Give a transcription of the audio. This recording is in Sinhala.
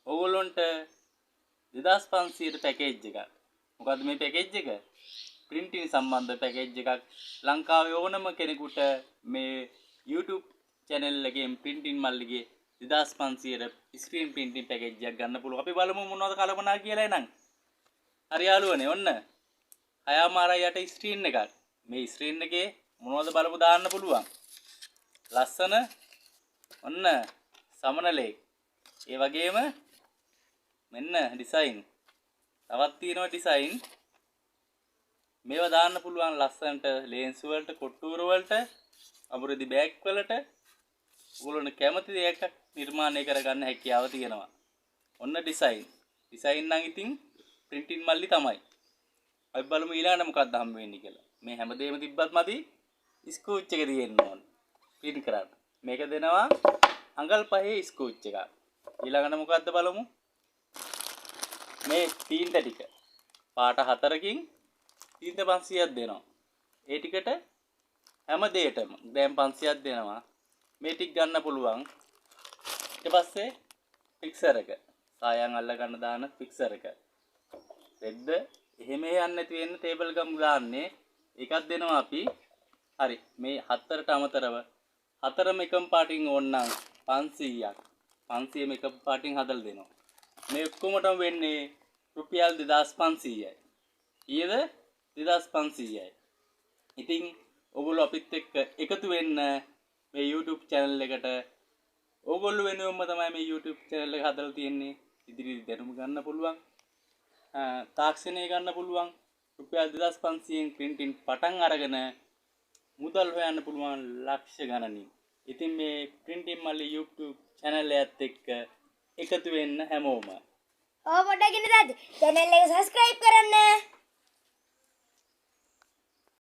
ඕගොල්ලොන්ට 2500 පැකේජ් එකක්. මොකද්ද මේ පැකේජ් එක? printing සම්බන්ධ පැකේජ් එකක්. ලංකාවේ ඕනම කෙනෙකුට මේ YouTube channel එකෙන් printing මල්ලිගේ 2500 screen printing පැකේජ් එකක් ගන්න පුළුවන්. අපි බලමු මොනවද කලමනා කියලා එනං. හරි යාළුවනේ ඔන්න. අයමාරයි යට ස්ක්‍රීන් එකක්. මේ ස්ක්‍රීන් එකේ මොනවද බලමු දාන්න පුළුවන්. ලස්සන ඔන්න සමනලේ. ඒ වගේම මෙන්න ඩිසයින්. තවත් තියෙනවා ඩිසයින්. මේවා දාන්න පුළුවන් ලස්සනට ලේන්ස් වලට, කොට්ටුර වලට, අමුරෙදි බෑග් වලට. ඕගොල්ලෝ කැමති දෙයක් නිර්මාණය කරගන්න හැකියාව තියෙනවා. ඔන්න ඩිසයින්. ඩිසයින් නම් ඉතින් printing මල්ලි තමයි. අපි බලමු ඊළඟට මොකක්ද හම්බ වෙන්නේ කියලා. මේ හැමදේම තිබ්බත් මදි ස්කූච් එක තියෙන්න ඕන. print කරන්න. මේක දෙනවා අඟල් 5 ස්කූච් එකක්. ඊළඟට මොකක්ද බලමු. මේ තීන්ත ටික පාට 4කින් තීන්ත 500ක් දෙනවා. ඒ ටිකට හැම දෙයකටම දැන් 500ක් දෙනවා. මේ ටික ගන්න පුළුවන්. ඊට පස්සේ ෆික්සර් එක. සායන් අල්ල ගන්න දාන ෆික්සර් එක. රෙද්ද එහෙම යන්නේ නැති වෙන්න ටේබල් ගම් දාන්නේ. ඒකක් දෙනවා අපි. හරි. මේ හතරට අමතරව හතරම එකම පාටින් ඕන නම් 500ක්. 500ම එකම පාටින් හදලා දෙනවා. මේ ඔක්කොමටම වෙන්නේ රුපියල් 2500යි. ඊයේද 2500යි. ඉතින් ඔයගොල්ලෝ අපිත් එක්ක එකතු වෙන්න මේ YouTube channel එකට. ඕගොල්ලෝ වෙනුවම තමයි මේ YouTube channel එක හදලා තියෙන්නේ. ඉදිරියට දැනුම ගන්න පුළුවන්. තාක්ෂණය ගන්න පුළුවන්. රුපියල් 2500න් printing පටන් අරගෙන මුදල් හොයන්න පුළුවන් ලක්ෂ ගණනින්. ඉතින් මේ printing මල්ලි YouTube channel එකත් එක්ක එකතු වෙන්න හැමෝම. ඔව් පොඩ්ඩක් ඉන්න දාන්න. channel එක subscribe කරන්න.